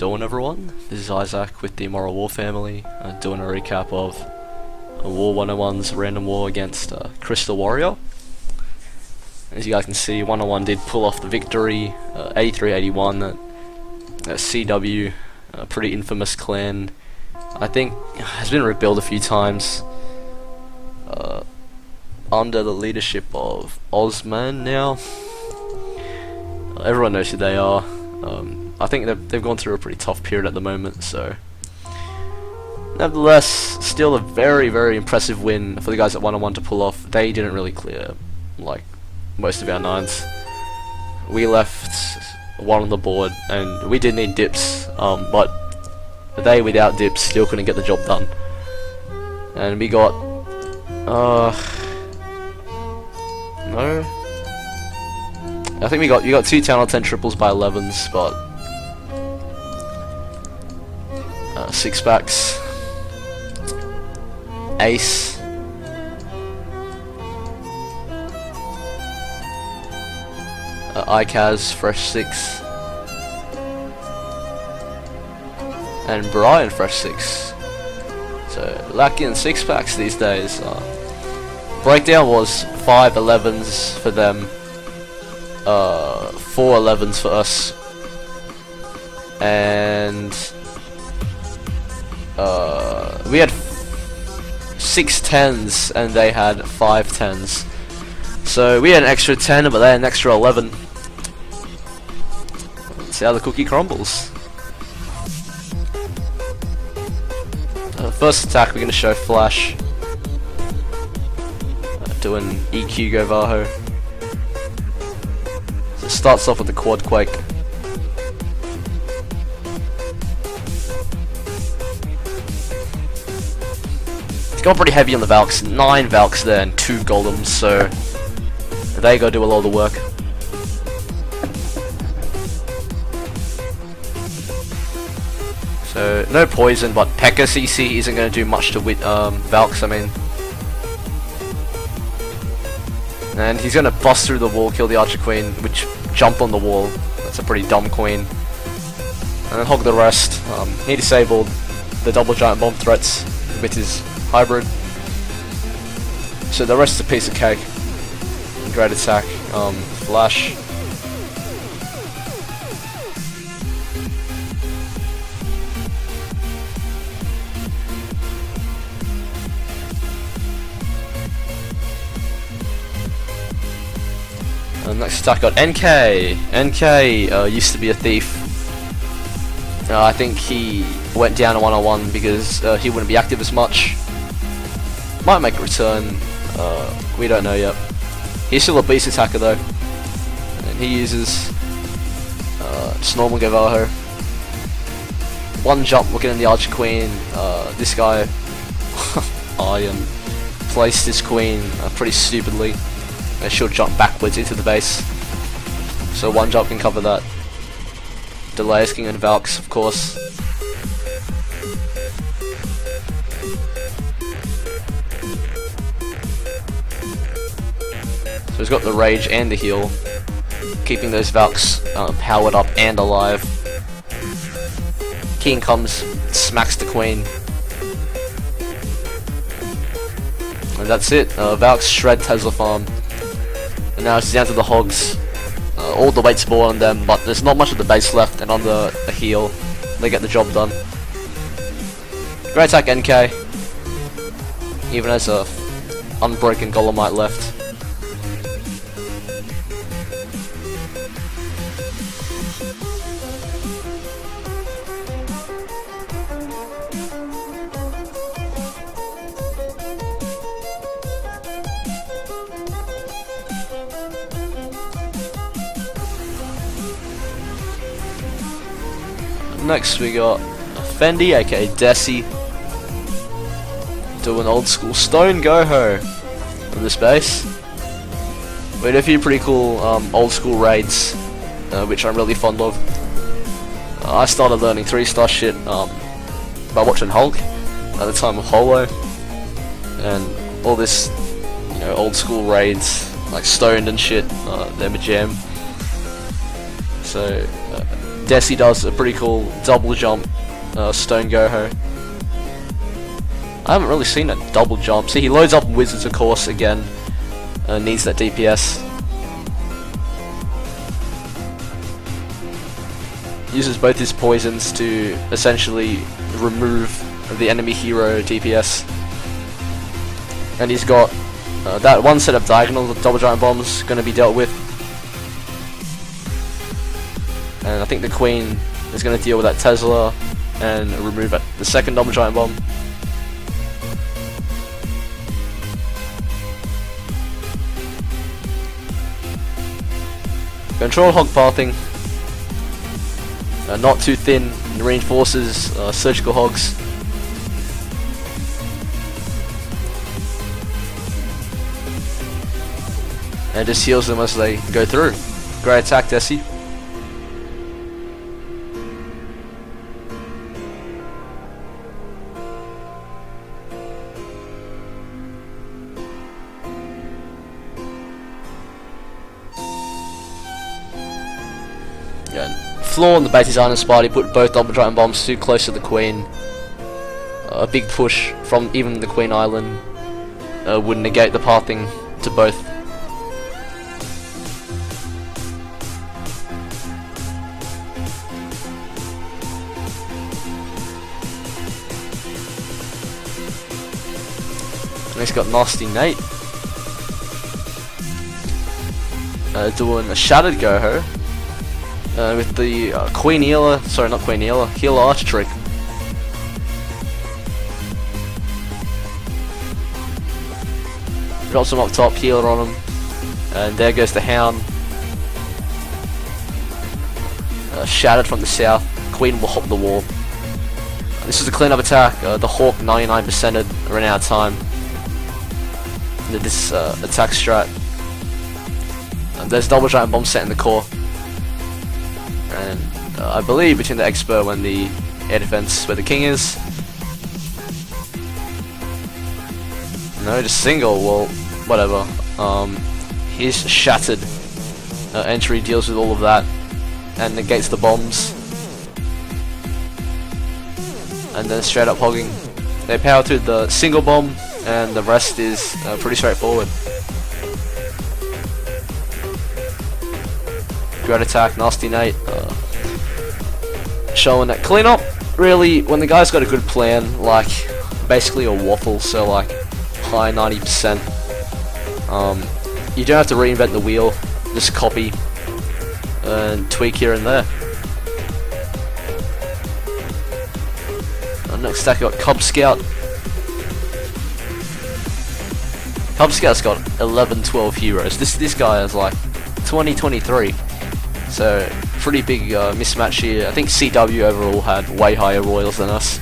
doing, everyone? This is Isaac with the Moral War family, doing a recap of War 101's random war against Crystal Warrior. As you guys can see, 101 did pull off the victory, 83-81 at CW, a pretty infamous clan. I think has been rebuilt a few times under the leadership of Osman now. Everyone knows who they are. I think they've gone through a pretty tough period at the moment, so nevertheless, still a very, very impressive win for the guys at 101 to pull off. They didn't really clear like most of our nines. We left one on the board, and we did need dips, but they without dips still couldn't get the job done. And we got no, I think we got 2 10 out of 10 triples by 11s, but 6 packs, ace, ICAS fresh 6, and Brian fresh 6. So lacking 6 packs these days. Breakdown was 5 11s for them, 4 11s for us, and we had 6 10s and they had 5 10s. So we had an extra 10, but they had an extra 11. Let's see how the cookie crumbles. First attack, we're going to show Flash doing EQ Govaho. So it starts off with the Quad Quake. It's gone pretty heavy on the Valks. 9 Valks there and 2 Golems, so they go do a lot of the work. So no poison, but P.E.K.K.A CC isn't going to do much to Valks, I mean. And he's going to bust through the wall, kill the Archer Queen, which jump on the wall. That's a pretty dumb queen. And then hog the rest. He disabled the double giant bomb threats with his hybrid. So the rest is a piece of cake. Great attack. Flash. Next attack got NK. NK used to be a thief. I think he went down to 101 because he wouldn't be active as much. Might make a return. We don't know yet. He's still a beast attacker though, and he uses just normal Govaho. One jump looking in the Archer Queen. This guy, Iron, placed his queen pretty stupidly. And she'll jump backwards into the base, so one jump can cover that. Delays King and Valks, of course. So he's got the rage and the heal, keeping those Valks powered up and alive. King comes, smacks the queen, and that's it. Valks shred Tesla farm. And now it's down to the hogs. All the weight's more on them, but there's not much of the base left, and on the heal, they get the job done. Great attack NK. Even as a unbroken Golemite left. Next we got Fendi, aka Desi, doing old school Stone Goho on this base. We had a few pretty cool old school raids, which I'm really fond of. I started learning 3-star shit by watching Hulk at the time of Holo, and all this, you know, old school raids like Stoned and shit. They're my jam. So Desi does a pretty cool double jump Stone Goho. I haven't really seen a double jump. See, he loads up Wizards, of course, again. Needs that DPS. Uses both his poisons to essentially remove the enemy hero DPS. And he's got that one set of diagonal double giant bombs going to be dealt with. And I think the Queen is going to deal with that Tesla and remove the second double giant bomb. Control hog pathing. Not too thin, reinforces surgical hogs. And just heals them as they go through. Great attack, Desi. Flaw in the base design inspired, he put both double giant bombs too close to the Queen. A big push from even the Queen Island would negate the pathing to both. And he's got Nasty Nate doing a Shattered Goho. With the Queen Healer, sorry, not Queen Healer, Healer Archer trick. Drops him up top, healer on him, and there goes the Hound. Shattered from the south, Queen will hop the wall. This is a clean-up attack, the Hawk 99%ed, ran out of time. This attack strat. There's double giant bomb set in the core. And I believe between the Expo and the air defense where the King is. No, just single, well, whatever. His Shattered entry deals with all of that and negates the bombs. And then straight up hogging. They power to the single bomb and the rest is pretty straightforward. Great attack, Nasty Nate. Showing that cleanup, really, when the guy's got a good plan, like basically a waffle, so like high 90%, you don't have to reinvent the wheel, just copy and tweak here and there. Next stack got Cub Scout. Cub Scout's got 11-12 heroes. This guy has like 20-23. So pretty big mismatch here. I think CW overall had way higher royals than us.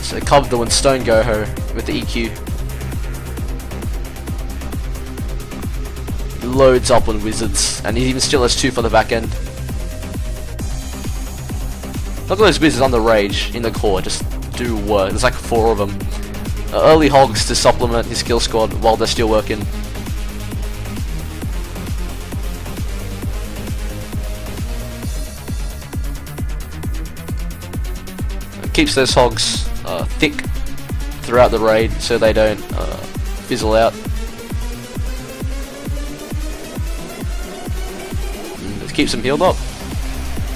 So Cub doing Stone Goho with the EQ. Loads up on Wizards, and he even still has 2 for the back end. Look at those Wizards on the Rage in the core, just do work. There's like 4 of them. Early hogs to supplement his skill squad while they're still working. It keeps those hogs thick throughout the raid so they don't fizzle out. It keeps them healed up.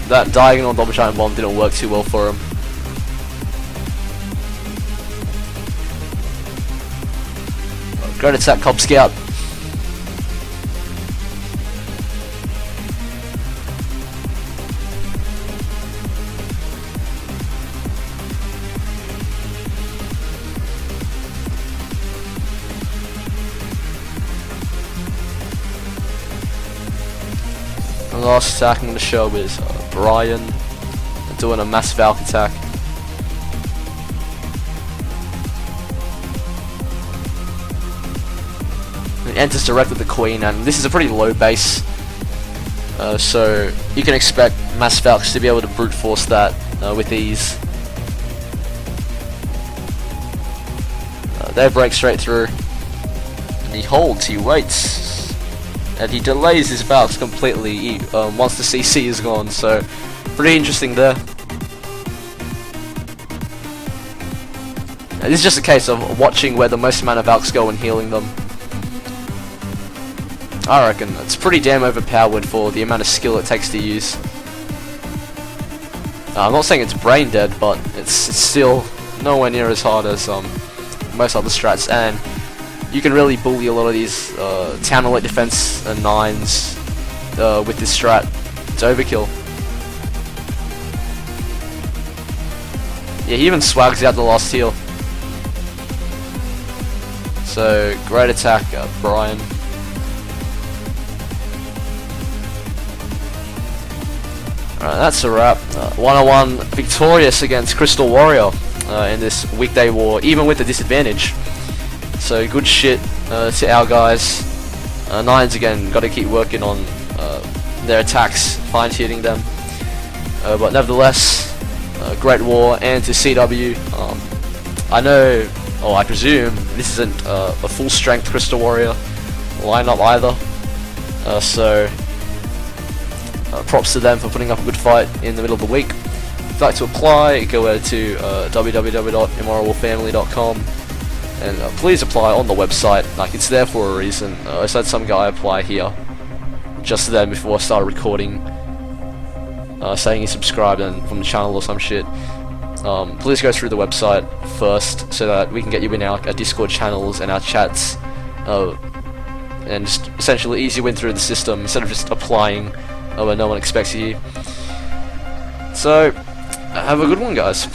That diagonal double giant bomb didn't work too well for him. Great attack, Cub Scout. The last attack I'm going to show is Brian doing a mass Valk attack. It enters direct with the Queen, and this is a pretty low base, so you can expect Mass Valks to be able to brute force that with ease. They break straight through. He holds, he waits, and he delays his bouts completely once the CC is gone, so pretty interesting there. And this is just a case of watching where the most amount of Valks go and healing them. I reckon it's pretty damn overpowered for the amount of skill it takes to use. I'm not saying it's brain dead, but it's still nowhere near as hard as most other strats, and you can really bully a lot of these town elite defense and 9s with this strat. It's overkill. Yeah, he even swags out the last heal. So great attack, Brian. Alright, that's a wrap. 101 victorious against Crystal Warrior in this weekday war, even with the disadvantage. So good shit to our guys. 9s again, got to keep working on their attacks, fine-tuning them. But nevertheless, great war, and to CW. I know, or I presume, this isn't a full-strength Crystal Warrior lineup either. So props to them for putting up a good fight in the middle of the week. If you'd like to apply, go over to www.immoralwarfamily.com and please apply on the website. Like, it's there for a reason. I just had some guy apply here just then before I started recording, saying he subscribed and from the channel or some shit. Please go through the website first so that we can get you in our Discord channels and our chats, and just essentially easy win through the system instead of just applying where no one expects you. So, have a good one, guys.